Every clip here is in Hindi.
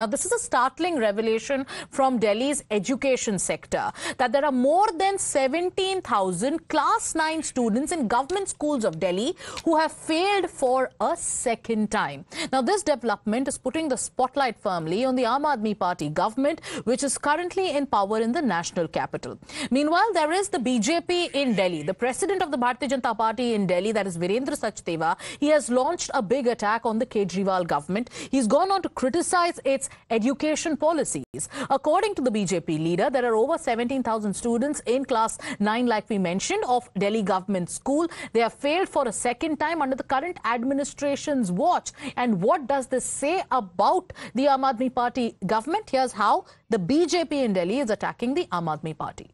Now, this is a startling revelation from Delhi's education sector, that there are more than 17,000 class 9 students in government schools of Delhi who have failed for a second time. Now, this development is putting the spotlight firmly on the Aam Aadmi Party government, which is currently in power in the national capital. Meanwhile, there is the BJP in Delhi. The president of the Bharatiya Janata Party in Delhi, that is Virendra Sachdeva, he has launched a big attack on the Kejriwal government. He's gone on to criticize its education policies. According to the BJP leader, there are over 17,000 students in class 9, like we mentioned, of Delhi government school. They have failed for a second time under the current administration's watch. And what does this say about the Aam Aadmi Party government? Here's how the BJP in Delhi is attacking the Aam Aadmi Party.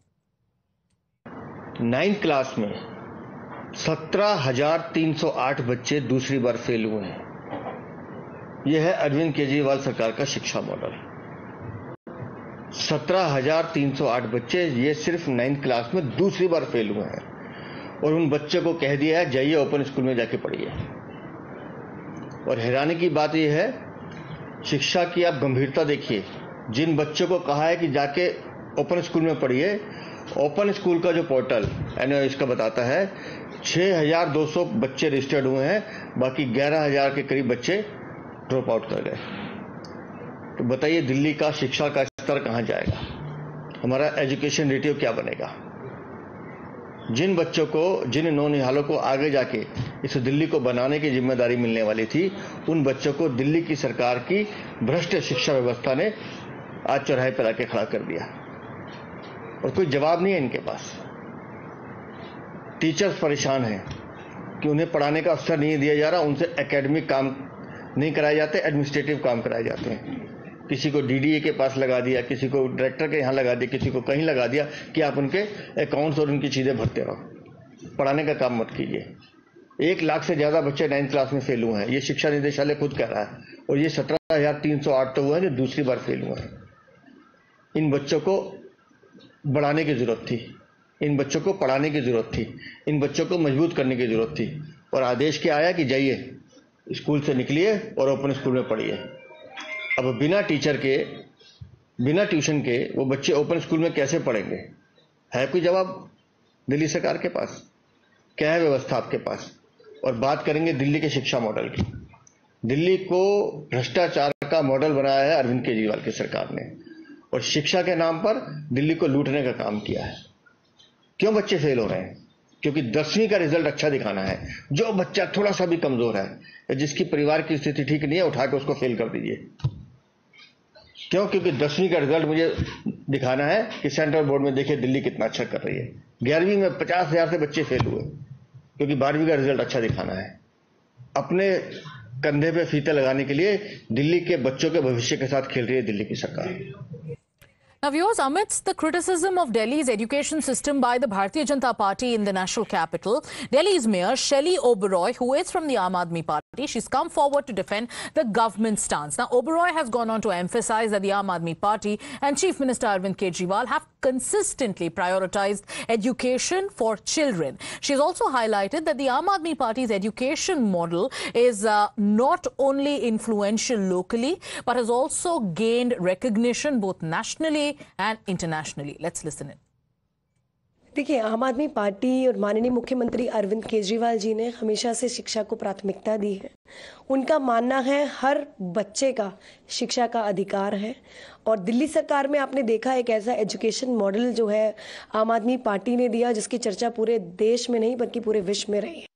9th class में 17,308 बच्चे दूसरी बार फेल हुए हैं। यह है अरविंद केजरीवाल सरकार का शिक्षा मॉडल। 17,308 बच्चे ये सिर्फ 9th क्लास में दूसरी बार फेल हुए हैं और उन बच्चों को कह दिया है जाइए ओपन स्कूल में जाके पढ़िए। और हैरानी की बात यह है, शिक्षा की आप गंभीरता देखिए। जिन बच्चों को कहा है कि जाके ओपन स्कूल में पढ़िए, ओपन स्कूल का जो पोर्टल इसका बताता है 6,200 बच्चे रजिस्टर्ड हुए हैं, बाकी 11,000 के करीब बच्चे ड्रॉप आउट कर गए। तो बताइए दिल्ली का शिक्षा का स्तर कहां जाएगा, हमारा एजुकेशन रेटियो क्या बनेगा। जिन बच्चों को, जिन नौनिहालों को आगे जाके इस दिल्ली को बनाने की जिम्मेदारी मिलने वाली थी, उन बच्चों को दिल्ली की सरकार की भ्रष्ट शिक्षा व्यवस्था ने आज चौराहे पर आके खड़ा कर दिया और कोई जवाब नहीं है इनके पास। टीचर्स परेशान हैं कि उन्हें पढ़ाने का अवसर नहीं दिया जा रहा, उनसे एकेडमिक काम नहीं कराए जाते, एडमिनिस्ट्रेटिव काम कराए जाते हैं। किसी को डीडीए के पास लगा दिया, किसी को डायरेक्टर के यहाँ लगा दिया, किसी को कहीं लगा दिया कि आप उनके अकाउंट्स और उनकी चीजें भरते रहो, पढ़ाने का काम मत कीजिए। 1 लाख से ज्यादा बच्चे 9th क्लास में फेल हुए हैं, ये शिक्षा निदेशालय खुद कह रहा है। और ये 17,308 तो हुए हैं जो दूसरी बार फेल हुए हैं। इन बच्चों को बढ़ाने की जरूरत थी, इन बच्चों को पढ़ाने की जरूरत थी, इन बच्चों को मजबूत करने की जरूरत थी। और आदेश क्या आया कि जाइए स्कूल से निकलिए और ओपन स्कूल में पढ़िए। अब बिना टीचर के, बिना ट्यूशन के वो बच्चे ओपन स्कूल में कैसे पढ़ेंगे? है कोई जवाब दिल्ली सरकार के पास? क्या है व्यवस्था आपके पास? और बात करेंगे दिल्ली के शिक्षा मॉडल की। दिल्ली को भ्रष्टाचार का मॉडल बनाया है अरविंद केजरीवाल की सरकार ने और शिक्षा के नाम पर दिल्ली को लूटने का काम किया है। क्यों बच्चे फेल हो रहे हैं? क्योंकि 10वीं का रिजल्ट अच्छा दिखाना है। जो बच्चा थोड़ा सा भी कमजोर है, जिसकी परिवार की स्थिति ठीक नहीं है, उठा के उसको फेल कर दीजिए। क्यों? क्योंकि 10वीं का रिजल्ट मुझे दिखाना है कि सेंट्रल बोर्ड में देखिए दिल्ली कितना अच्छा कर रही है। 11वीं में 50,000 से बच्चे फेल हुए क्योंकि 12वीं का रिजल्ट अच्छा दिखाना है। अपने कंधे पे फीते लगाने के लिए दिल्ली के बच्चों के भविष्य के साथ खेल रही है दिल्ली की सरकार। Now, viewers, amidst the criticism of Delhi's education system by the Bharatiya Janata Party in the national capital, Delhi's Mayor Shelly Oberoi, who is from the Aam Aadmi Party, she's come forward to defend the government stance. Now, Oberoi has gone on to emphasize that the Aam Aadmi Party and Chief Minister Arvind Kejriwal have consistently prioritized education for children. She's also highlighted that the Aam Aadmi Party's education model is not only influential locally, but has also gained recognition both nationally and internationally. Let's listen in. देखिए, आम आदमी पार्टी और माननीय मुख्यमंत्री अरविंद केजरीवाल जी ने हमेशा से शिक्षा को प्राथमिकता दी है। उनका मानना है हर बच्चे का शिक्षा का अधिकार है। और दिल्ली सरकार में आपने देखा एक ऐसा एजुकेशन मॉडल जो है आम आदमी पार्टी ने दिया, जिसकी चर्चा पूरे देश में नहीं बल्कि पूरे विश्व में रही है।